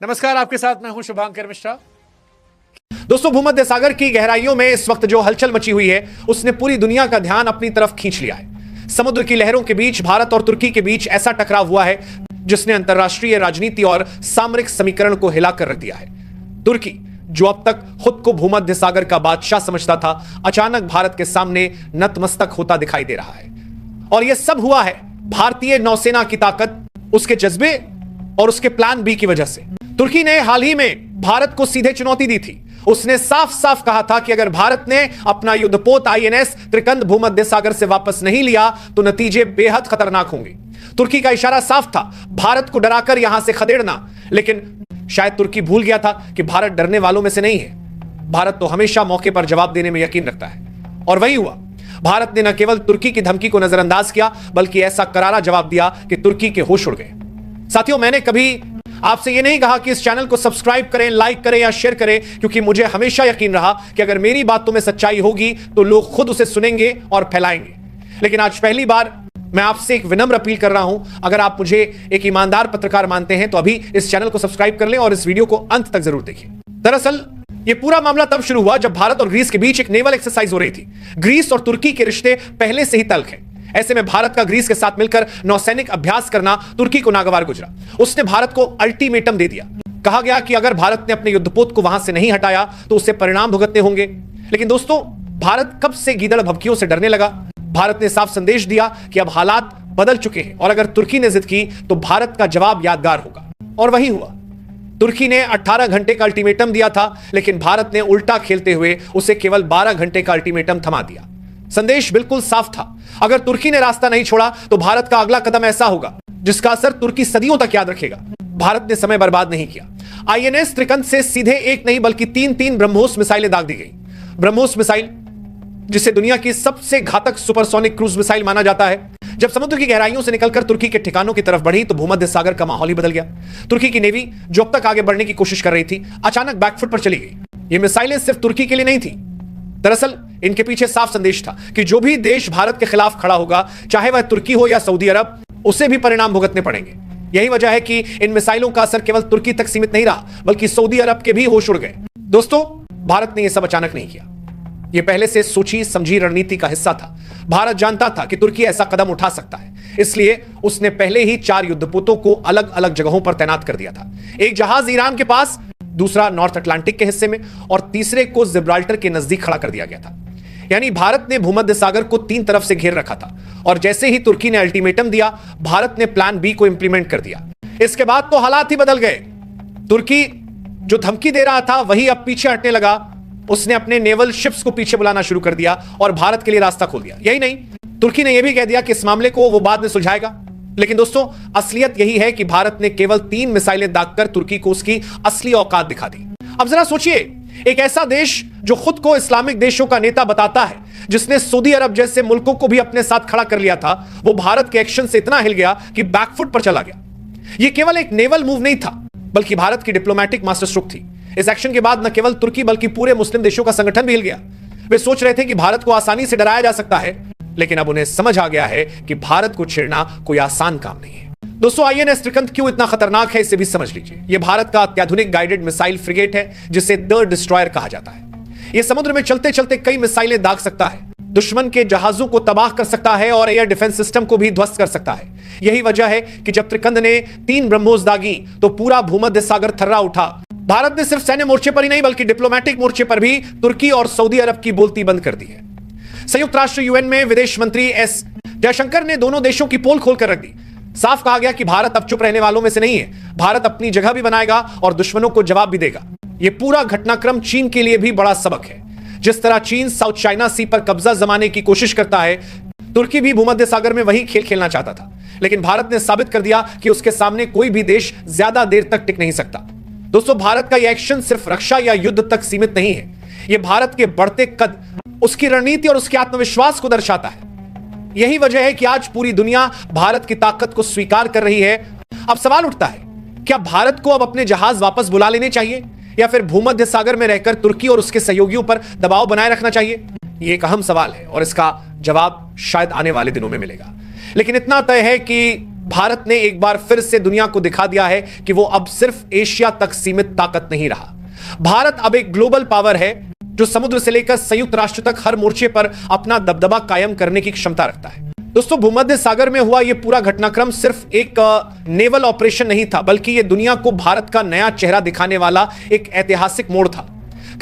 नमस्कार, आपके साथ मैं हूं शुभांकर मिश्रा। दोस्तों, भूमध्य सागर की गहराइयों में इस वक्त जो हलचल मची हुई है उसने पूरी दुनिया का ध्यान अपनी तरफ खींच लिया है। समुद्र की लहरों के बीच भारत और तुर्की के बीच ऐसा टकराव हुआ है जिसने अंतरराष्ट्रीय राजनीति और सामरिक समीकरण को हिलाकर रख दिया है। तुर्की, जो अब तक खुद को भूमध्य सागर का बादशाह समझता था, अचानक भारत के सामने नतमस्तक होता दिखाई दे रहा है। और यह सब हुआ है भारतीय नौसेना की ताकत, उसके जज्बे और उसके प्लान बी की वजह से। तुर्की ने हाल ही में भारत को सीधे चुनौती दी थी। उसने साफ साफ कहा था कि अगर भारत ने अपना युद्धपोत आईएनएस त्रिकंद भूमध्य सागर से वापस नहीं लिया तो नतीजे बेहद खतरनाक होंगे। तुर्की का इशारा साफ था, भारत को डराकर यहां से खदेड़ना। लेकिन शायद तुर्की भूल गया था कि भारत डरने वालों में से नहीं है। भारत तो हमेशा मौके पर जवाब देने में यकीन रखता है। और वही हुआ। भारत ने न केवल तुर्की की धमकी को नजरअंदाज किया, बल्कि ऐसा करारा जवाब दिया कि तुर्की के होश उड़ गए। साथियों, मैंने कभी आपसे यह नहीं कहा कि इस चैनल को सब्सक्राइब करें, लाइक करें या शेयर करें, क्योंकि मुझे हमेशा यकीन रहा कि अगर मेरी बातों में सच्चाई होगी तो लोग खुद उसे सुनेंगे और फैलाएंगे। लेकिन आज पहली बार मैं आपसे एक विनम्र अपील कर रहा हूं, अगर आप मुझे एक ईमानदार पत्रकार मानते हैं तो अभी इस चैनल को सब्सक्राइब कर लें और इस वीडियो को अंत तक जरूर देखिए। दरअसल यह पूरा मामला तब शुरू हुआ जब भारत और ग्रीस के बीच एक नेवल एक्सरसाइज हो रही थी। ग्रीस और तुर्की के रिश्ते पहले से ही तल्ख हैं। ऐसे में भारत का ग्रीस के साथ मिलकर नौसैनिक अभ्यास करना तुर्की को नागवार गुजरा। उसने भारत को अल्टीमेटम दे दिया। कहा गया कि अगर भारत ने अपने युद्धपोत को वहां से नहीं हटाया तो उससे परिणाम भुगतने होंगे। लेकिन दोस्तों, भारत कब से गीदड़ भभकियों से डरने लगा? भारत ने साफ संदेश दिया कि अब हालात बदल चुके हैं और अगर तुर्की ने जिद की तो भारत का जवाब यादगार होगा। और वही हुआ। तुर्की ने 18 घंटे का अल्टीमेटम दिया था, लेकिन भारत ने उल्टा खेलते हुए उसे केवल 12 घंटे का अल्टीमेटम थमा दिया। संदेश बिल्कुल साफ था, अगर तुर्की ने रास्ता नहीं छोड़ा तो भारत का अगला कदम ऐसा होगा जिसका असर तुर्की सदियों तक याद रखेगा। भारत ने समय बर्बाद नहीं किया। आईएनएस त्रिकंद से सीधे एक नहीं बल्कि तीन ब्रह्मोस मिसाइलें दाग दी गई। ब्रह्मोस मिसाइल, जिसे दुनिया की सबसे घातक सुपरसोनिक क्रूज मिसाइल माना जाता है, जब समुद्र की गहराइयों से निकलकर तुर्की के ठिकानों की तरफ बढ़ी तो भूमध्य सागर का माहौल ही बदल गया। तुर्की की नेवी, जो अब तक आगे बढ़ने की कोशिश कर रही थी, अचानक बैकफुट पर चली गई। ये मिसाइलें सिर्फ तुर्की के लिए नहीं थी। दरअसल इनके पीछे साफ संदेश था कि जो भी देश भारत के खिलाफ खड़ा होगा, चाहे वह तुर्की हो या सऊदी अरब, उसे भी परिणाम भुगतने पड़ेंगे। यही वजह है कि इन मिसाइलों का असर केवल तुर्की तक सीमित नहीं रहा, बल्कि सऊदी अरब के भी होश उड़ गए। दोस्तों, भारत ने यह सब अचानक नहीं किया। यह पहले से सोची समझी रणनीति का हिस्सा था। भारत जानता था कि तुर्की ऐसा कदम उठा सकता है, इसलिए उसने पहले ही 4 युद्धपोतों को अलग अलग जगहों पर तैनात कर दिया था। एक जहाज ईरान के पास, दूसरा नॉर्थ अटलांटिक के हिस्से में और तीसरे को जिब्राल्टर के नजदीक खड़ा कर दिया गया था। यानी भारत ने भूमध्य सागर को 3 तरफ से घेर रखा था। और जैसे ही तुर्की ने अल्टीमेटम दिया, भारत ने प्लान बी को इंप्लीमेंट कर दिया। इसके बाद तो हालात ही बदल गए। तुर्की जो धमकी दे रहा था वही अब पीछे हटने लगा। उसने अपने नेवल शिप्स को पीछे बुलाना शुरू कर दिया और भारत के लिए रास्ता खोल दिया। यही नहीं, तुर्की ने यह भी कह दिया कि इस मामले को वो बाद में सुलझाएगा। लेकिन दोस्तों, असलियत यही है कि भारत ने केवल 3 मिसाइलें दागकर तुर्की को उसकी असली औकात दिखा दी। अब जरा सोचिए, एक ऐसा देश जो खुद को इस्लामिक देशों का नेता बताता है, जिसने सऊदी अरब जैसे मुल्कों को भी अपने साथ खड़ा कर लिया था, वो भारत के एक्शन से इतना हिल गया कि बैकफुट पर चला गया। यह केवल एक नेवल मूव नहीं था, बल्कि भारत की डिप्लोमैटिक मास्टर स्ट्रोक थी। इस एक्शन के बाद न केवल तुर्की बल्कि पूरे मुस्लिम देशों का संगठन भी हिल गया। वे सोच रहे थे कि भारत को आसानी से डराया जा सकता है, लेकिन अब उन्हें समझ आ गया है कि भारत को छेड़ना कोई आसान काम नहीं है। दोस्तों, आईएनएस त्रिकंद क्यों इतना खतरनाक है, इसे भी समझ लीजिए। यह भारत का अत्याधुनिक गाइडेड मिसाइल फ्रिगेट है, जिसे द डिस्ट्रॉयर कहा जाता है। यह समुद्र में चलते चलते कई मिसाइलें दाग सकता है, दुश्मन के जहाजों को तबाह कर सकता है और एयर डिफेंस सिस्टम को भी ध्वस्त कर सकता है। यही वजह है कि जब त्रिकंद ने 3 ब्रह्मोस दागी तो पूरा भूमध्य सागर थर्रा उठा। भारत ने सिर्फ सैन्य मोर्चे पर ही नहीं बल्कि डिप्लोमैटिक मोर्चे पर भी तुर्की और सऊदी अरब की बोलती बंद कर दी है। संयुक्त राष्ट्र यूएन में विदेश मंत्री एस जयशंकर ने दोनों देशों की पोल खोलकर रख दी। साफ कहा गया कि भारत अब चुप रहने वालों में से नहीं है। भारत अपनी जगह भी बनाएगा और दुश्मनों को जवाब भी देगा। यह पूरा घटनाक्रम चीन के लिए भी बड़ा सबक है। जिस तरह चीन साउथ चाइना सी पर कब्जा जमाने की कोशिश करता है, तुर्की भी भूमध्य सागर में वही खेल खेलना चाहता था। लेकिन भारत ने साबित कर दिया कि उसके सामने कोई भी देश ज्यादा देर तक टिक नहीं सकता। दोस्तों, भारत का यह एक्शन सिर्फ रक्षा या युद्ध तक सीमित नहीं है। यह भारत के बढ़ते कद, उसकी रणनीति और उसके आत्मविश्वास को दर्शाता है। यही वजह है कि आज पूरी दुनिया भारत की ताकत को स्वीकार कर रही है। अब सवाल उठता है, क्या भारत को अब अपने जहाज वापस बुला लेने चाहिए या फिर भूमध्य सागर में रहकर तुर्की और उसके सहयोगियों पर दबाव बनाए रखना चाहिए? यह एक अहम सवाल है और इसका जवाब शायद आने वाले दिनों में मिलेगा। लेकिन इतना तय है कि भारत ने एक बार फिर से दुनिया को दिखा दिया है कि वो अब सिर्फ एशिया तक सीमित ताकत नहीं रहा। भारत अब एक ग्लोबल पावर है जो समुद्र से लेकर संयुक्त राष्ट्र तक हर मोर्चे पर अपना दबदबा कायम करने की क्षमता रखता है। दोस्तों, भूमध्य सागर में हुआ यह पूरा घटनाक्रम सिर्फ एक नेवल ऑपरेशन नहीं था, बल्कि यह दुनिया को भारत का नया चेहरा दिखाने वाला एक ऐतिहासिक मोड़ था।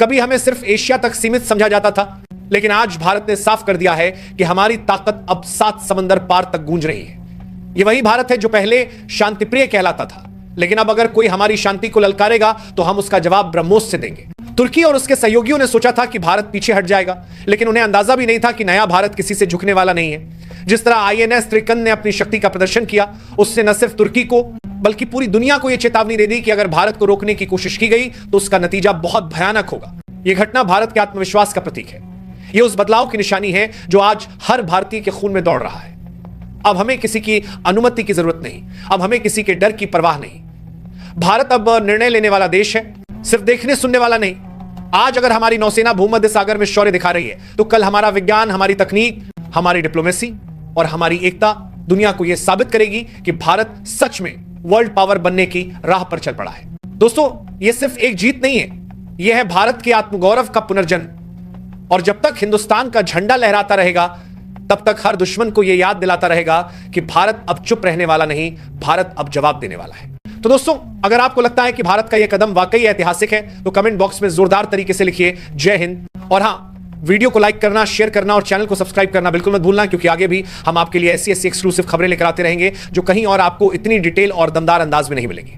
कभी हमें सिर्फ एशिया तक सीमित समझा जाता था, लेकिन आज भारत ने साफ कर दिया है कि हमारी ताकत अब 7 समंदर पार तक गूंज रही है। यह वही भारत है जो पहले शांतिप्रिय कहलाता था, लेकिन अब अगर कोई हमारी शांति को ललकारेगा तो हम उसका जवाब ब्रह्मोस से देंगे। तुर्की और उसके सहयोगियों ने सोचा था कि भारत पीछे हट जाएगा, लेकिन उन्हें अंदाजा भी नहीं था कि नया भारत किसी से झुकने वाला नहीं है। जिस तरह आईएनएस त्रिकंद ने अपनी शक्ति का प्रदर्शन किया, उससे न सिर्फ तुर्की को बल्कि पूरी दुनिया को यह चेतावनी दे दी कि अगर भारत को रोकने की कोशिश की गई तो उसका नतीजा बहुत भयानक होगा। यह घटना भारत के आत्मविश्वास का प्रतीक है। यह उस बदलाव की निशानी है जो आज हर भारतीय के खून में दौड़ रहा है। अब हमें किसी की अनुमति की जरूरत नहीं, अब हमें किसी के डर की परवाह नहीं। भारत अब निर्णय लेने वाला देश है, सिर्फ देखने सुनने वाला नहीं। आज अगर हमारी नौसेना भूमध्य सागर में शौर्य दिखा रही है, तो कल हमारा विज्ञान, हमारी तकनीक, हमारी डिप्लोमेसी और हमारी एकता दुनिया को यह साबित करेगी कि भारत सच में वर्ल्ड पावर बनने की राह पर चल पड़ा है। दोस्तों, यह सिर्फ एक जीत नहीं है, यह है भारत के आत्मगौरव का पुनर्जन्म। और जब तक हिंदुस्तान का झंडा लहराता रहेगा, तब तक हर दुश्मन को यह याद दिलाता रहेगा कि भारत अब चुप रहने वाला नहीं, भारत अब जवाब देने वाला है। तो दोस्तों, अगर आपको लगता है कि भारत का यह कदम वाकई ऐतिहासिक है, तो कमेंट बॉक्स में जोरदार तरीके से लिखिए जय हिंद। और हां, वीडियो को लाइक करना, शेयर करना और चैनल को सब्सक्राइब करना बिल्कुल मत भूलना, क्योंकि आगे भी हम आपके लिए ऐसी एक्सक्लूसिव खबरें लेकर आते रहेंगे जो कहीं और आपको इतनी डिटेल और दमदार अंदाज में नहीं मिलेंगी।